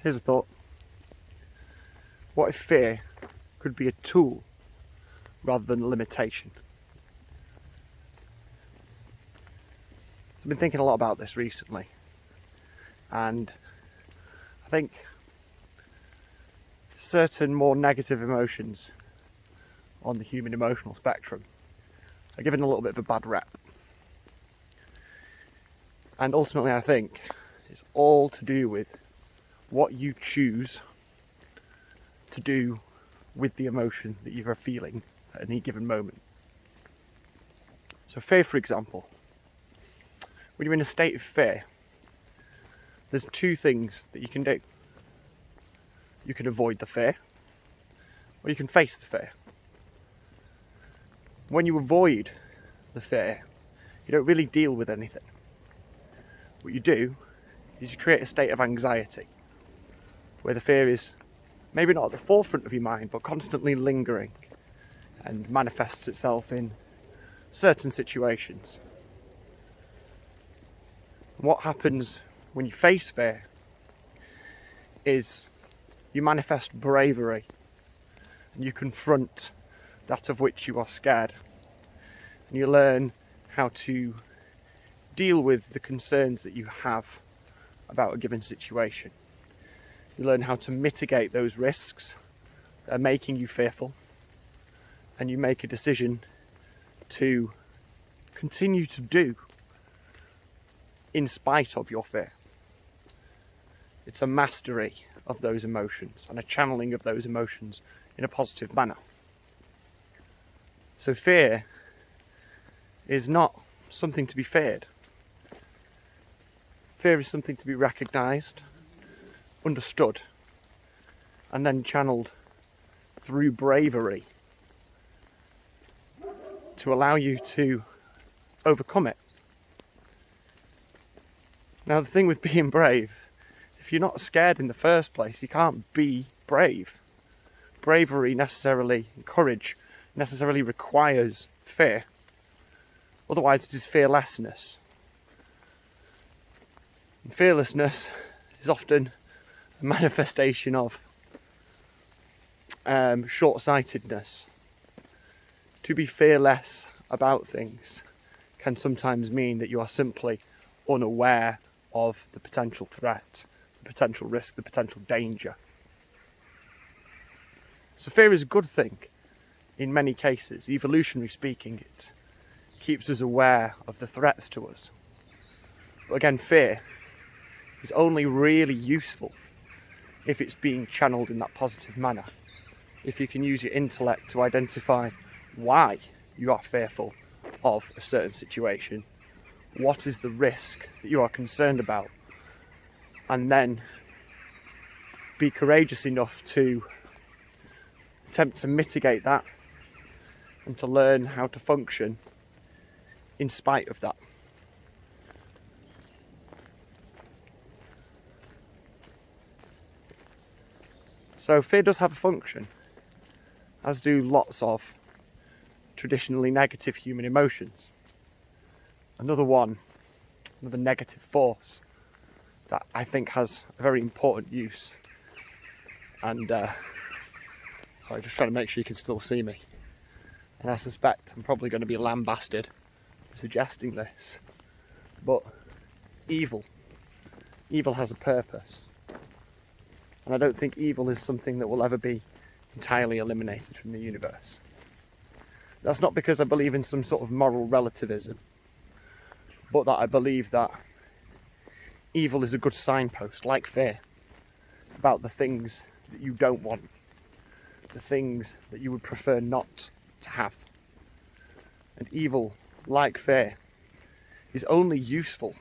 Here's a thought. What if fear could be a tool rather than a limitation? I've been thinking a lot about this recently, and I think certain more negative emotions on the human emotional spectrum are given a little bit of a bad rep. And ultimately I think it's all to do with what you choose to do with the emotion that you are feeling at any given moment. So fear, for example. When you're in a state of fear, there's two things that you can do. You can avoid the fear, or you can face the fear. When you avoid the fear, you don't really deal with anything. What you do is you create a state of anxiety, where the fear is maybe not at the forefront of your mind, but constantly lingering and manifests itself in certain situations. What happens when you face fear is you manifest bravery and you confront that of which you are scared. And you learn how to deal with the concerns that you have about a given situation. You learn how to mitigate those risks that are making you fearful, and you make a decision to continue to do in spite of your fear. It's a mastery of those emotions and a channeling of those emotions in a positive manner. So fear is not something to be feared. Fear is something to be recognised, understood, and then channeled through bravery to allow you to overcome it. Now the thing with being brave, if you're not scared in the first place, you can't be brave. Bravery necessarily, courage necessarily requires fear. Otherwise it is fearlessness. And fearlessness is often a manifestation of short-sightedness. To be fearless about things can sometimes mean that you are simply unaware of the potential threat, the potential risk, the potential danger. So fear is a good thing in many cases. Evolutionary speaking, it keeps us aware of the threats to us. But again, fear is only really useful if it's being channeled in that positive manner. If you can use your intellect to identify why you are fearful of a certain situation, what is the risk that you are concerned about, and then be courageous enough to attempt to mitigate that and to learn how to function in spite of that. So fear does have a function, as do lots of traditionally negative human emotions. Another negative force that I think has a very important use. And sorry, just trying to make sure you can still see me. And I suspect I'm probably going to be lambasted for suggesting this. But evil has a purpose. And I don't think evil is something that will ever be entirely eliminated from the universe. That's not because I believe in some sort of moral relativism, but that I believe that evil is a good signpost, like fear, about the things that you don't want, the things that you would prefer not to have. And evil, like fear, is only useful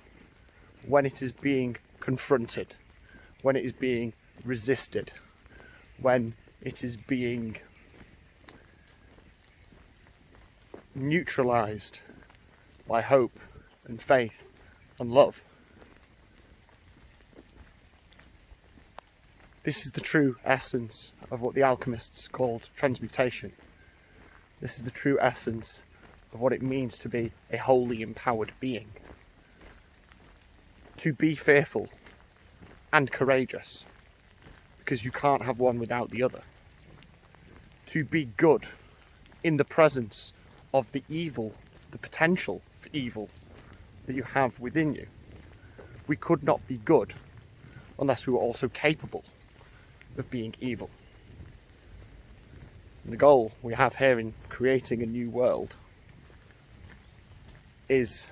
when it is being confronted, when it is being resisted, when it is being neutralized by hope and faith and love. This is the true essence of what the alchemists called transmutation. This is the true essence of what it means to be a wholly empowered being. To be fearful and courageous because you can't have one without the other. To be good in the presence of the evil, the potential for evil that you have within you. We could not be good unless we were also capable of being evil. And the goal we have here in creating a new world is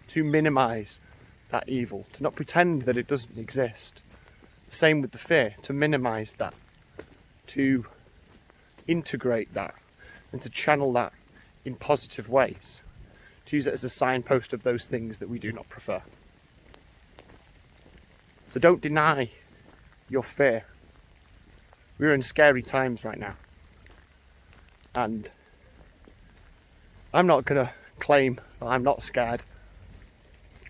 to minimise that evil, to not pretend that it doesn't exist. Same with the fear, to minimise that, to integrate that, and to channel that in positive ways, to use it as a signpost of those things that we do not prefer. So don't deny your fear. We're in scary times right now. And I'm not going to claim that I'm not scared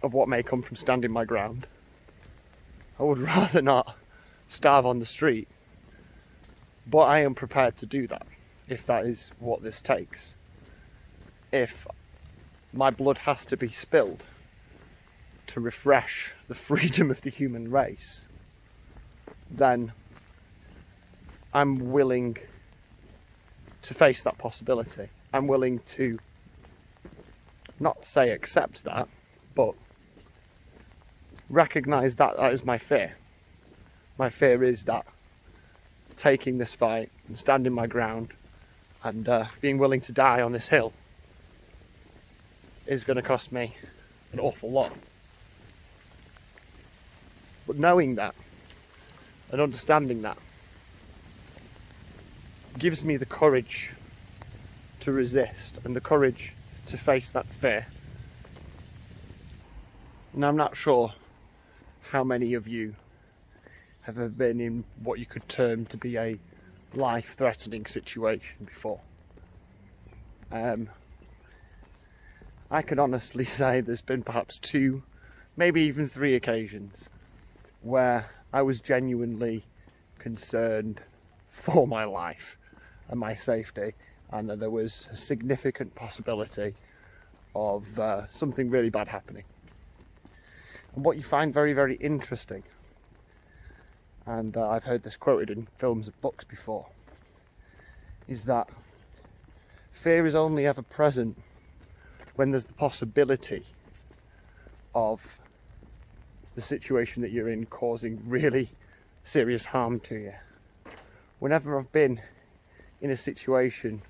of what may come from standing my ground. I would rather not starve on the street. But I am prepared to do that, if that is what this takes. If my blood has to be spilled to refresh the freedom of the human race, then I'm willing to face that possibility. I'm willing to not say accept that, but recognise that that is my fear. My fear is that taking this fight and standing my ground and being willing to die on this hill is going to cost me an awful lot. But knowing that and understanding that gives me the courage to resist and the courage to face that fear. And I'm not sure how many of you have ever been in what you could term to be a life-threatening situation before. I can honestly say there's been perhaps 2, maybe even 3 occasions where I was genuinely concerned for my life and my safety, and that there was a significant possibility of something really bad happening. And what you find very, very interesting, and I've heard this quoted in films and books before, is that fear is only ever present when there's the possibility of the situation that you're in causing really serious harm to you. Whenever I've been in a situation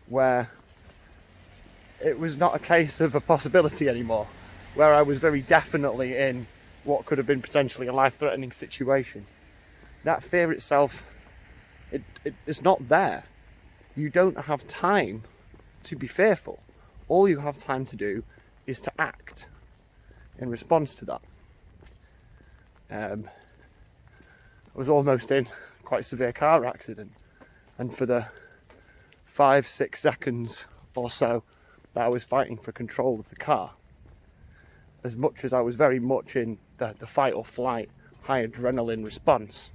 where it was not a case of a possibility anymore, where I was very definitely in what could have been potentially a life-threatening situation, that fear itself, it's not there. You don't have time to be fearful. All you have time to do is to act in response to that. I was almost in quite a severe car accident, and for the 5-6 seconds or so that I was fighting for control of the car, as much as I was very much in the fight or flight, high adrenaline response,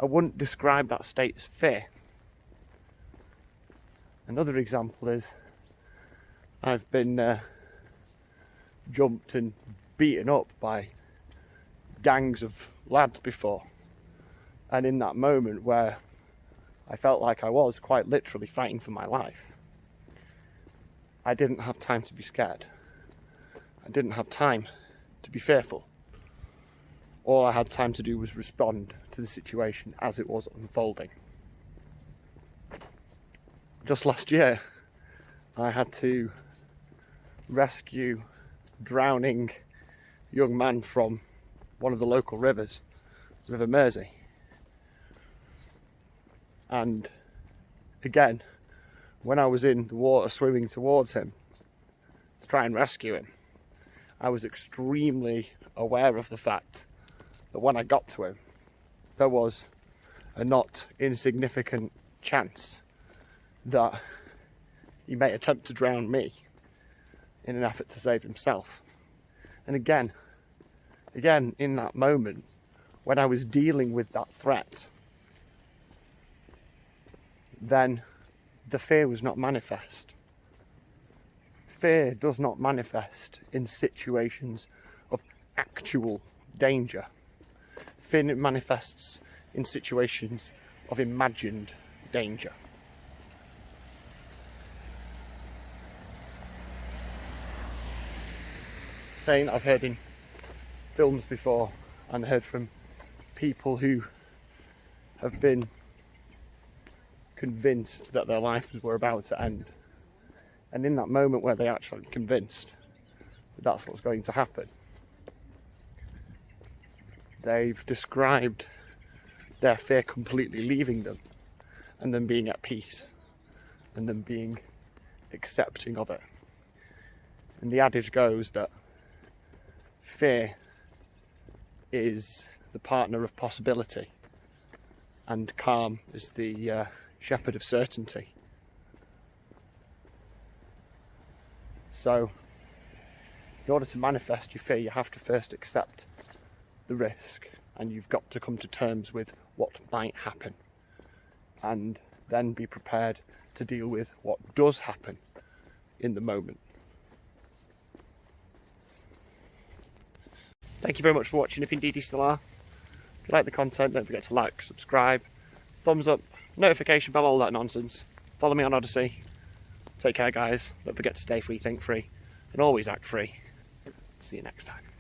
I wouldn't describe that state as fear. Another example is I've been jumped and beaten up by gangs of lads before, and in that moment where I felt like I was quite literally fighting for my life, I didn't have time to be scared. I didn't have time to be fearful. All I had time to do was respond to the situation as it was unfolding. Just last year, I had to rescue a drowning young man from one of the local rivers, River Mersey. And again, when I was in the water swimming towards him to try and rescue him, I was extremely aware of the fact that when I got to him, there was a not insignificant chance that he may attempt to drown me in an effort to save himself. And again, in that moment, when I was dealing with that threat, then the fear was not manifest. Fear does not manifest in situations of actual danger. Fear manifests in situations of imagined danger. Saying that I've heard in films before and heard from people who have been convinced that their lives were about to end, and in that moment where they're actually convinced that that's what's going to happen, they've described their fear completely leaving them and them being at peace and them being accepting of it. And the adage goes that fear is the partner of possibility and calm is the shepherd of certainty. So in order to manifest your fear, you have to first accept the risk, and you've got to come to terms with what might happen and then be prepared to deal with what does happen in the moment. Thank you very much for watching, if indeed you still are. If you like the content, don't forget to like, subscribe, thumbs up, notification bell, all that nonsense. Follow me on Odyssey. Take care, guys. Don't forget to stay free, think free, and always act free. See you next time.